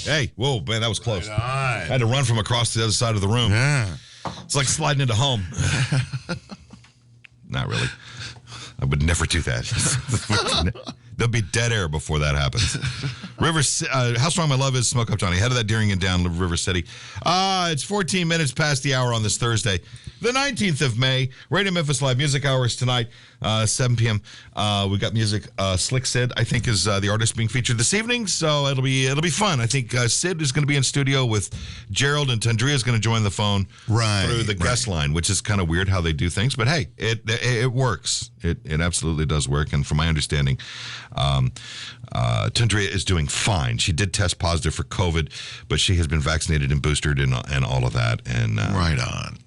Hey, whoa, man, that was close. Right on. I had to run from across the other side of the room. Yeah. It's like sliding into home. Not really. I would never do that. There'll be dead air before that happens. How Strong My Love Is, Smoke Up Johnny. Head of that Deering and down River City. It's 14 minutes past the hour on this Thursday, the 19th of May. Radio Memphis Live Music Hours tonight, 7 p.m. We got music. Slick Sid, I think, is the artist being featured this evening, so it'll be fun. I think Sid is going to be in studio with Gerald, and Tundria is going to join the phone through the guest line, which is kind of weird how they do things, but hey, it works. It absolutely does work, and from my understanding, Tundria is doing fine. She did test positive for COVID, but she has been vaccinated and boosted and all of that. And right on.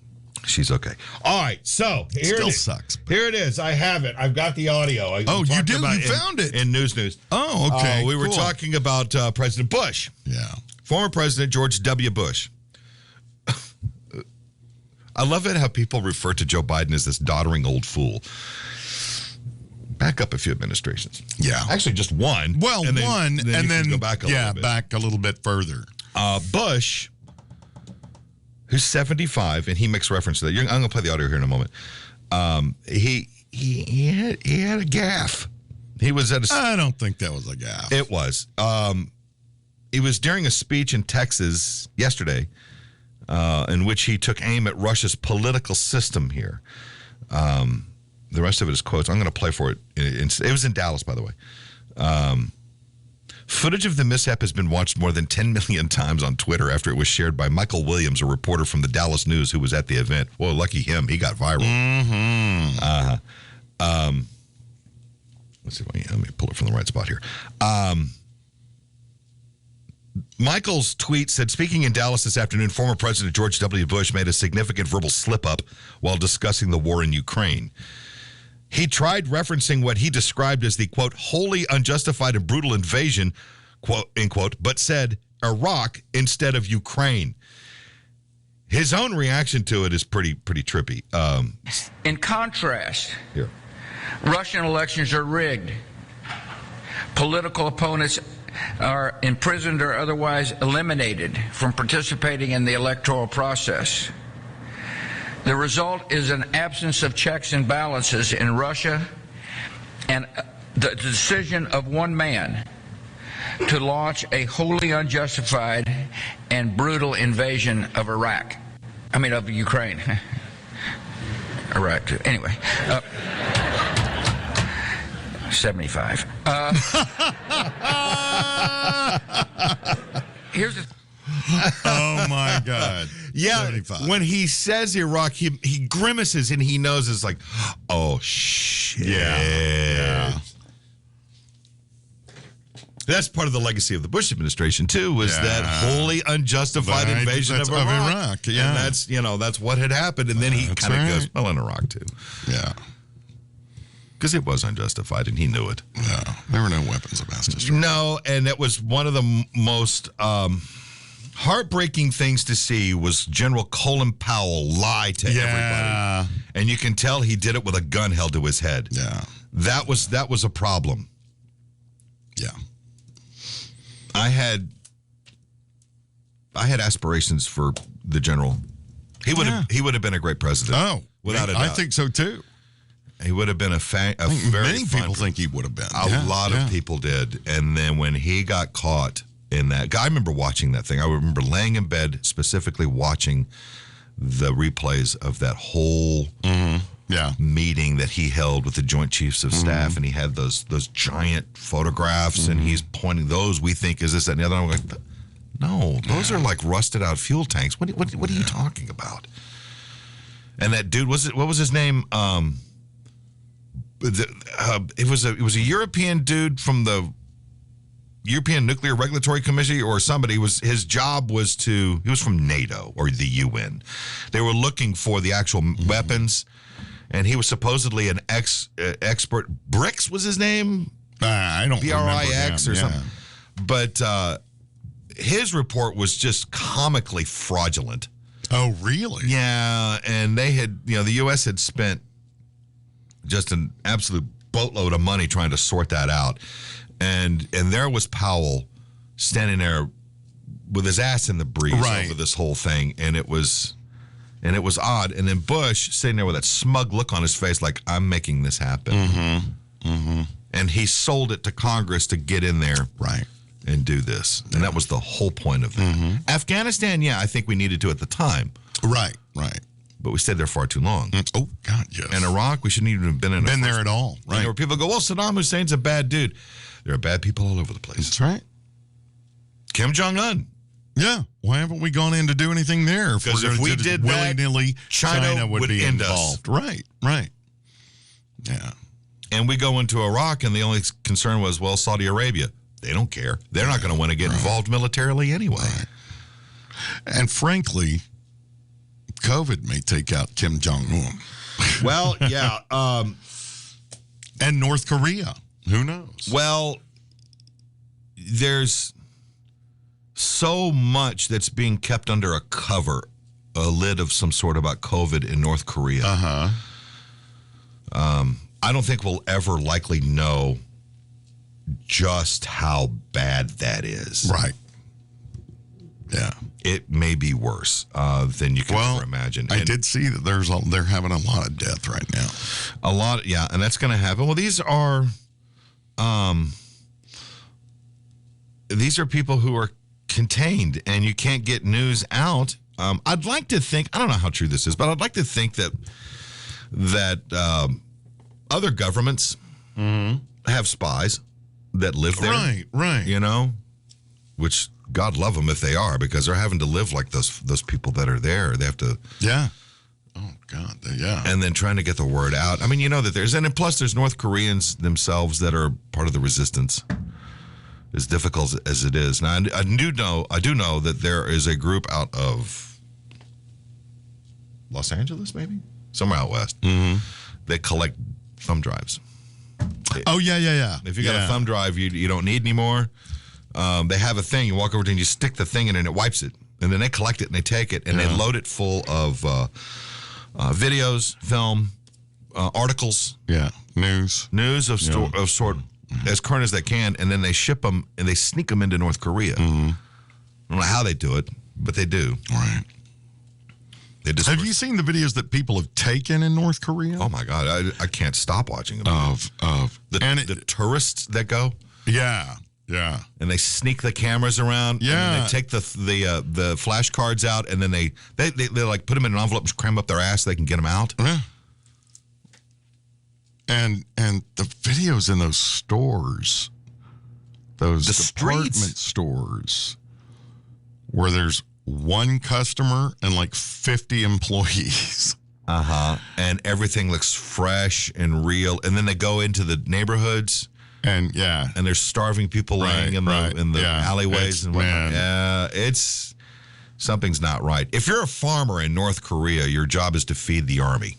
She's okay. All right, so here Still it is. Sucks. Here it is. I have it. I've got the audio. You do? You found it? In News. Oh, okay. We were talking about President Bush. Yeah. Former President George W. Bush. I love it how people refer to Joe Biden as this doddering old fool. Back up a few administrations. Yeah. Actually, just one. Well, and then, one, and then go back a little bit. back a little bit further. Bush, who's 75, and he makes reference to that. I'm going to play the audio here in a moment. He had a gaffe. He was at I don't think that was a gaffe. It was. It was during a speech in Texas yesterday, in which he took aim at Russia's political system here. The rest of it is quotes. I'm going to play for it. It was in Dallas, by the way. Footage of the mishap has been watched more than 10 million times on Twitter after it was shared by Michael Williams, a reporter from the Dallas News who was at the event. Well, lucky him. He got viral. Mm-hmm. Let's see. Let me pull it from the right spot here. Michael's tweet said, speaking in Dallas this afternoon, former President George W. Bush made a significant verbal slip-up while discussing the war in Ukraine. He tried referencing what he described as the, quote, wholly unjustified and brutal invasion, quote, end quote, but said Iraq instead of Ukraine. His own reaction to it is pretty trippy. In contrast, Here. Russian elections are rigged. Political opponents are imprisoned or otherwise eliminated from participating in the electoral process. The result is an absence of checks and balances in Russia and the decision of one man to launch a wholly unjustified and brutal invasion of of Ukraine. Iraq, too. Anyway. 75. Here's the... Oh, my God. Yeah, 75. when he says Iraq, he grimaces and he knows it's like, oh, shit. Yeah. That's part of the legacy of the Bush administration, too, was that wholly unjustified invasion of Iraq. Yeah. And that's what had happened. And then he kind of goes, well, in Iraq, too. Yeah. Because it was unjustified, and he knew it. No, there were no weapons of mass destruction. No, and it was one of the most heartbreaking things to see was General Colin Powell lie to everybody. And you can tell he did it with a gun held to his head. Yeah. That was a problem. Yeah. I had aspirations for the general. He would have been a great president. Oh, without a doubt. I think so too. He would have been Many people think he would have been. A lot of people did. And then when he got caught in that, I remember watching that thing. I remember laying in bed specifically watching the replays of that whole meeting that he held with the Joint Chiefs of Staff, and he had those giant photographs, and he's pointing those. We think is this, that, and the other. I'm like, no, those are like rusted out fuel tanks. What are you talking about? And that dude what was his name? It was a European dude from the European Nuclear Regulatory Commission or somebody. His job was he was from NATO or the UN. They were looking for the actual weapons, and he was supposedly an expert. Brix was his name. I don't BRIX remember or something. But his report was just comically fraudulent. Oh, really? Yeah, and they had, the U.S. had spent just an absolute boatload of money trying to sort that out. And there was Powell standing there with his ass in the breeze over this whole thing, and it was odd. And then Bush sitting there with that smug look on his face, like, I'm making this happen. And he sold it to Congress to get in there, and do this. And that was the whole point of it. Afghanistan, I think we needed to at the time. Right. But we stayed there far too long. Oh, God, yes. And Iraq, we shouldn't even have been there at all. Right. You know, where people go, well, Saddam Hussein's a bad dude. There are bad people all over the place. That's right. Kim Jong-un. Yeah. Why haven't we gone in to do anything there? Because if we did that, willy-nilly, China would be end involved. Us. Right. Yeah. And we go into Iraq, and the only concern was, well, Saudi Arabia. They don't care. They're not going to want to get involved militarily anyway. Right. And frankly, COVID may take out Kim Jong-un. Well, yeah. And North Korea. Who knows? Well, there's so much that's being kept under a cover, a lid of some sort about COVID in North Korea. I don't think we'll ever likely know just how bad that is. Right. Yeah. It may be worse than you can ever imagine. I did see that they're having a lot of death right now. A lot, and that's going to happen. Well, these are people who are contained, and you can't get news out. I'd like to think, I don't know how true this is, but I'd like to think that other governments have spies that live there. Right. You know, which God love them if they are, because they're having to live like those people that are there. They have to. Yeah. Oh, God. Yeah. And then trying to get the word out. I mean, you know that and plus there's North Koreans themselves that are part of the resistance. As difficult as it is. Now, I do know that there is a group out of Los Angeles, maybe? Somewhere out west. They collect thumb drives. Oh, yeah. If you got a thumb drive you don't need anymore, they have a thing. You walk over to it and you stick the thing in and it wipes it. And then they collect it and they take it and they load it full of videos, film, articles. Yeah, news of sort as current as they can, and then they ship them and they sneak them into North Korea. I don't know how they do it, but they do. Right. Have you seen the videos that people have taken in North Korea? Oh my God, I can't stop watching them. Of the tourists that go. Yeah. And they sneak the cameras around. Yeah. And they take the flashcards out, and then they like put them in an envelope and cram up their ass so they can get them out. Yeah. And the videos in those stores, those department stores, where there's one customer and like 50 employees. And everything looks fresh and real. And then they go into the neighborhoods. And there's starving people laying in the alleyways and whatnot. Yeah, something's not right. If you're a farmer in North Korea, your job is to feed the army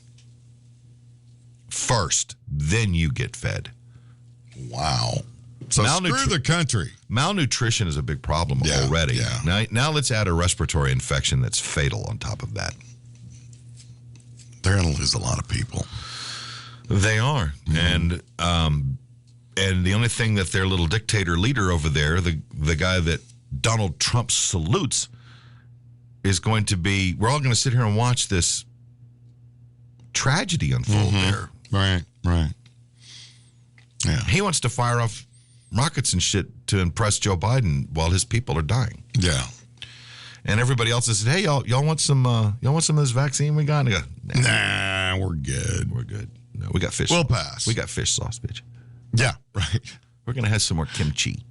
first, then you get fed. Wow. So screw the country. Malnutrition is a big problem already. Yeah. Now let's add a respiratory infection that's fatal on top of that. They're going to lose a lot of people. They are, and the only thing that their little dictator leader over there, the guy that Donald Trump salutes, is going to be, we're all going to sit here and watch this tragedy unfold there. Right. Yeah. He wants to fire off rockets and shit to impress Joe Biden while his people are dying. Yeah. And everybody else has said, "Hey, y'all want some of this vaccine we got?" And I go, nah, we're good. We're good. No, we got fish. We'll sauce. pass. We got fish sauce, bitch. Yeah, right. We're gonna have some more kimchi.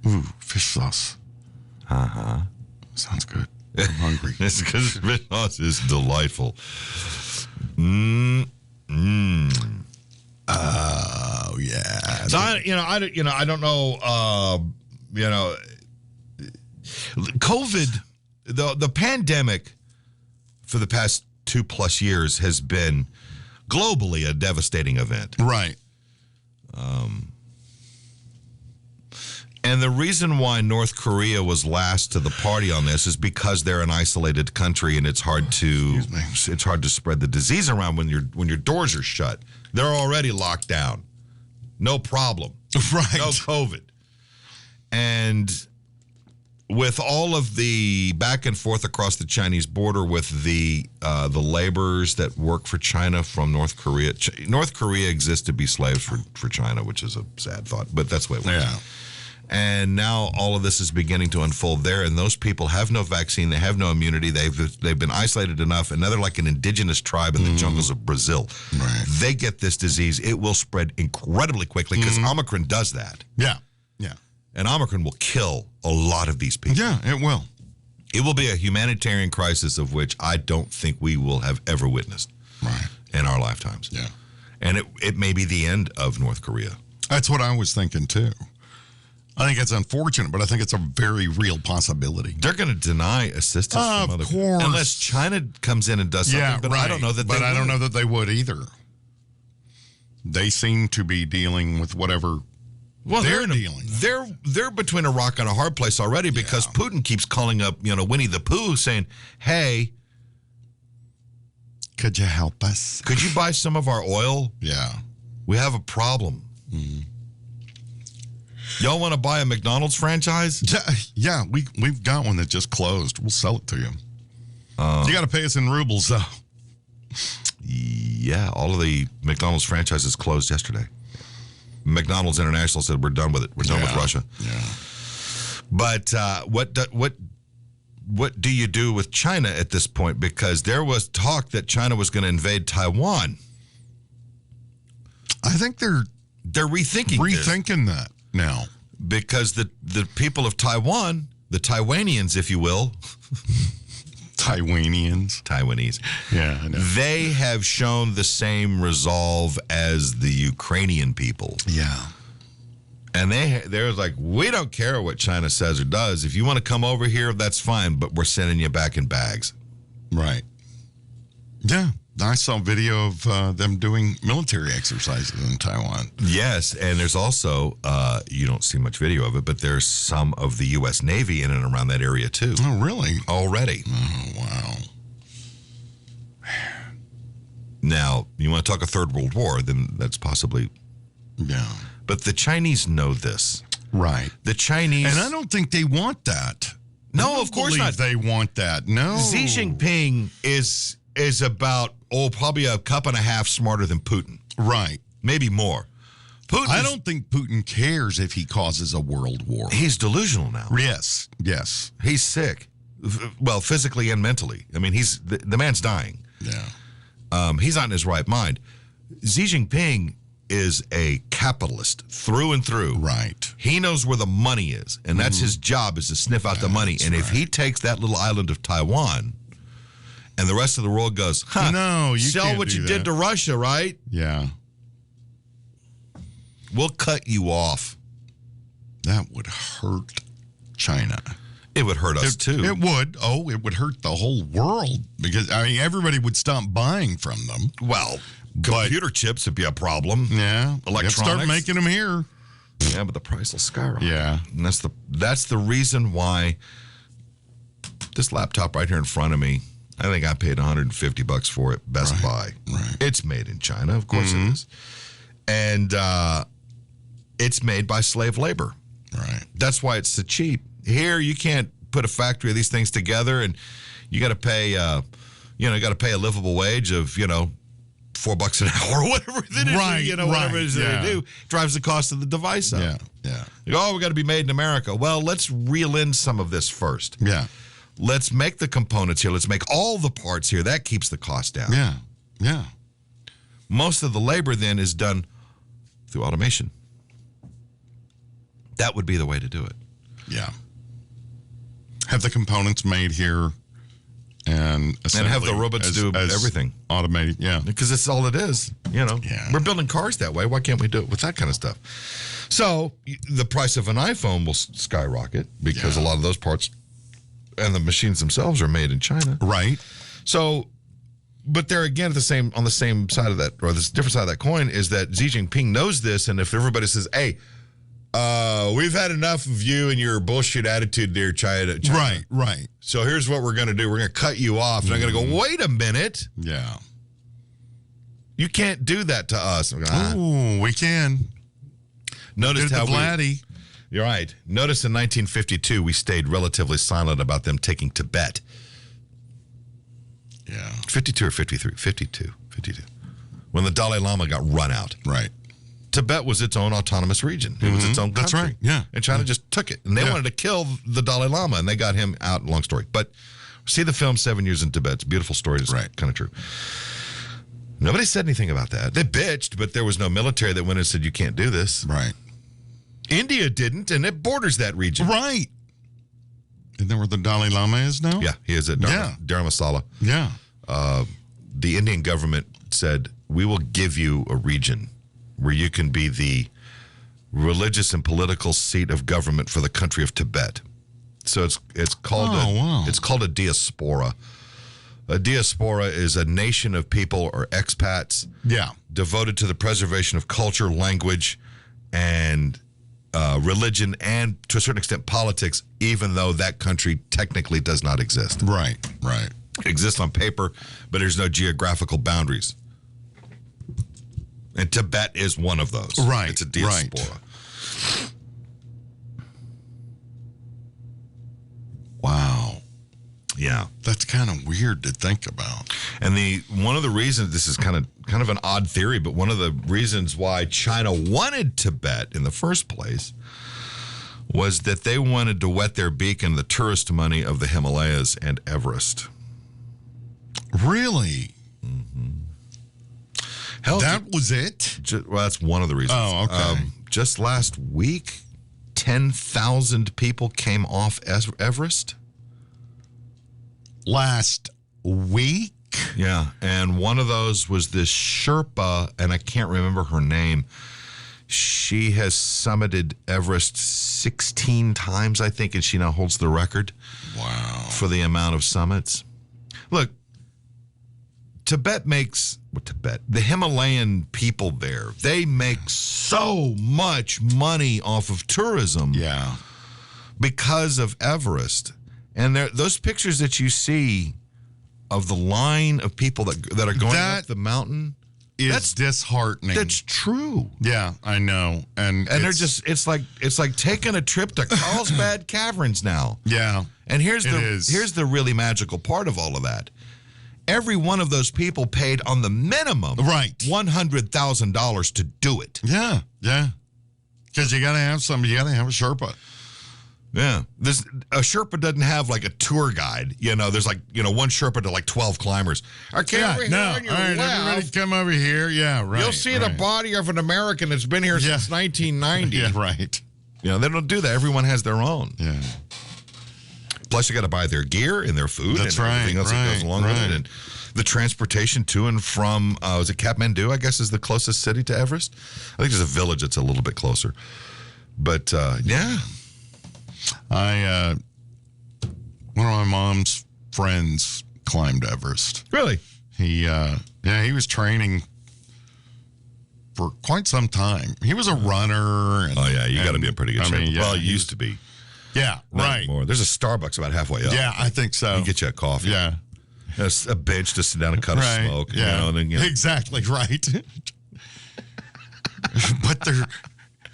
Ooh, fish sauce. Sounds good. I'm hungry. It's because fish sauce is delightful. Oh yeah. So I don't know. COVID, the pandemic for the past 2+ years has been globally a devastating event. Right. And the reason why North Korea was last to the party on this is because they're an isolated country and it's hard to spread the disease around when your doors are shut. They're already locked down. No problem. Right. No COVID. And with all of the back and forth across the Chinese border with the laborers that work for China from North Korea. North Korea exists to be slaves for China, which is a sad thought, but that's the way it works. Yeah. And now all of this is beginning to unfold there, and those people have no vaccine, they have no immunity, they've been isolated enough, and now they're like an indigenous tribe in the jungles of Brazil. Right. They get this disease, it will spread incredibly quickly because Omicron does that. Yeah. Yeah. And Omicron will kill a lot of these people. Yeah, it will. It will be a humanitarian crisis of which I don't think we will have ever witnessed in our lifetimes. Yeah. And it may be the end of North Korea. That's what I was thinking, too. I think it's unfortunate, but I think it's a very real possibility. They're going to deny assistance from other course. unless China comes in and does something. Yeah, but right. I don't know that they would. I don't know that they would either. They seem to be dealing with whatever they're dealing with. They're between a rock and a hard place already because Putin keeps calling up, Winnie the Pooh saying, "Hey, could you help us? Could you buy some of our oil? Yeah. We have a problem." Mm-hmm. Y'all want to buy a McDonald's franchise? Yeah, we've got one that just closed. We'll sell it to you. You got to pay us in rubles, though. Yeah, all of the McDonald's franchises closed yesterday. McDonald's International said we're done with it. We're done with Russia. Yeah. But what do you do with China at this point? Because there was talk that China was going to invade Taiwan. I think they're rethinking that now. Because the people of Taiwan, the Taiwanians, if you will. Taiwanese. Yeah, I know. They have shown the same resolve as the Ukrainian people. Yeah. And they're like, we don't care what China says or does. If you want to come over here, that's fine, but we're sending you back in bags. Right. Yeah. I saw video of them doing military exercises in Taiwan. Yes, and there's also, you don't see much video of it, but there's some of the U.S. Navy in and around that area, too. Oh, really? Already. Oh, wow. Now, you want to talk a third world war, then that's possibly... Yeah. But the Chinese know this. Right. The Chinese... And I don't think they want that. No, of course not. They want that. No. Xi Jinping is about, probably a cup and a half smarter than Putin. Right. Maybe more. I don't think Putin cares if he causes a world war. He's delusional now. Yes. He's sick. Well, physically and mentally. I mean, the man's dying. Yeah. He's not in his right mind. Xi Jinping is a capitalist through and through. Right. He knows where the money is, and that's his job, is to sniff out the money. And if he takes that little island of Taiwan... And the rest of the world goes, no, you sell can't what do you that. did to Russia, right? Yeah. We'll cut you off. That would hurt China. It would hurt us, too. It would. Oh, it would hurt the whole world because, everybody would stop buying from them. Well, computer chips would be a problem. Yeah. Electronics. Start making them here. Yeah, but the price will skyrocket. Yeah. And that's the reason why this laptop right here in front of me, I think I paid $150 for it, Best Buy. Right. It's made in China, of course it is. And it's made by slave labor. Right. That's why it's so cheap. Here, you can't put a factory of these things together, and you got to pay, a livable wage of, $4 an hour or whatever it is. Right. Whatever it is that they do drives the cost of the device up. Yeah. We got to be made in America. Well, let's reel in some of this first. Yeah. Let's make the components here. Let's make all the parts here. That keeps the cost down. Yeah. Most of the labor then is done through automation. That would be the way to do it. Yeah. Have the components made here and have the robots do everything. Automated, yeah. Because that's all it is, Yeah. We're building cars that way. Why can't we do it with that kind of stuff? So the price of an iPhone will skyrocket because a lot of those parts and the machines themselves are made in China. Right. So, but there again, on the same side of that, or this different side of that coin, is that Xi Jinping knows this, and if everybody says, "Hey, we've had enough of you and your bullshit attitude, dear China." Right. So here's what we're going to do: we're going to cut you off, and I'm going to go. Wait a minute. Yeah. You can't do that to us. Oh, we can. Notice how Vladdy. You're right. Notice in 1952, we stayed relatively silent about them taking Tibet. Yeah. 52 or 53? 52. When the Dalai Lama got run out. Right. Tibet was its own autonomous region. It was its own country. That's right, yeah. And China just took it. And they wanted to kill the Dalai Lama, and they got him out. Long story. But see the film 7 Years in Tibet. It's a beautiful story. It's kind of true. Nobody said anything about that. They bitched, but there was no military that went and said, you can't do this. Right. India didn't, and it borders that region. Right. Isn't that where the Dalai Lama is now? Yeah, he is at Dharamsala. Yeah. The Indian government said, we will give you a region where you can be the religious and political seat of government for the country of Tibet. So it's called it's called a diaspora. A diaspora is a nation of people or expats devoted to the preservation of culture, language, and religion, and to a certain extent politics, even though that country technically does not exist. Right. It exists on paper, but there's no geographical boundaries. And Tibet is one of those. Right. It's a diaspora. Right. Wow. Yeah. That's kind of weird to think about. And one of the reasons, this is kind of an odd theory, but one of the reasons why China wanted Tibet in the first place was that they wanted to wet their beak in the tourist money of the Himalayas and Everest. Really? Hell, that was it? Well, that's one of the reasons. Oh, okay. Just last week, 10,000 people came off Everest. Last week? Yeah, and one of those was this Sherpa, and I can't remember her name. She has summited Everest 16 times, I think, and she now holds the record. Wow. For the amount of summits. Look, the Himalayan people there, they make so much money off of tourism. Yeah. Because of Everest. And those pictures that you see of the line of people that are going up the mountain is disheartening. That's true. Yeah, I know. And they're just it's like taking a trip to Carlsbad Caverns now. Yeah. And here's the really magical part of all of that. Every one of those people paid on the minimum $100,000 to do it. Yeah. Because you got to have somebody, you got to have a Sherpa. Yeah. A Sherpa doesn't have like a tour guide. There's one Sherpa to like 12 climbers. Okay, over here on your left, everybody come over here. Yeah, right. You'll see the body of an American that's been here since 1990. Yeah, right. They don't do that. Everyone has their own. Yeah. Plus, you got to buy their gear and their food and everything else that goes along with it. And the transportation to and from, was it Kathmandu, I guess, is the closest city to Everest? I think there's a village that's a little bit closer. But, yeah. One of my mom's friends climbed Everest. Really? He was training for quite some time. He was a runner. You got to be in pretty good shape. Well, he used to be. Yeah, right. More. There's a Starbucks about halfway up. Yeah, I think so. You can get you a coffee. Yeah. There's a bench to sit down and cut a smoke. Yeah, and then, exactly right. But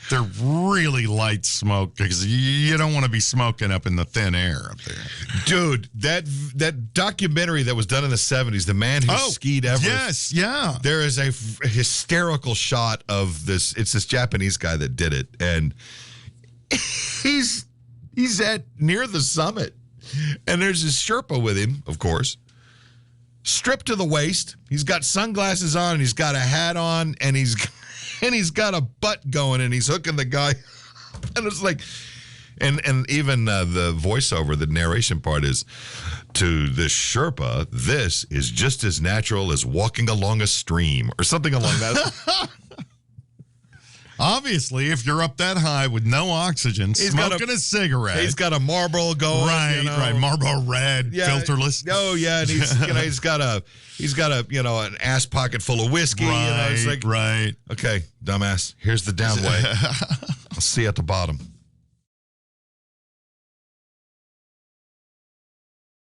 they're really light smoke because you don't want to be smoking up in the thin air up there. Dude, that documentary that was done in the 70s, The Man Who Skied Everest. Yes, yeah. There is a hysterical shot of this. It's this Japanese guy that did it, and he's at near the summit, and there's this Sherpa with him, of course, stripped to the waist. He's got sunglasses on, and he's got a hat on, and he's got a butt going, and he's hooking the guy. And it's like, and even the voiceover, the narration part is, to this Sherpa, this is just as natural as walking along a stream, or something along that. Obviously, if you're up that high with no oxygen, smoking a cigarette. He's got a Marlboro going. Right. Marlboro Red, filterless. Oh, yeah, and he's got an ass pocket full of whiskey. Right, it's like, right. Okay, dumbass, here's the down way. I'll see you at the bottom.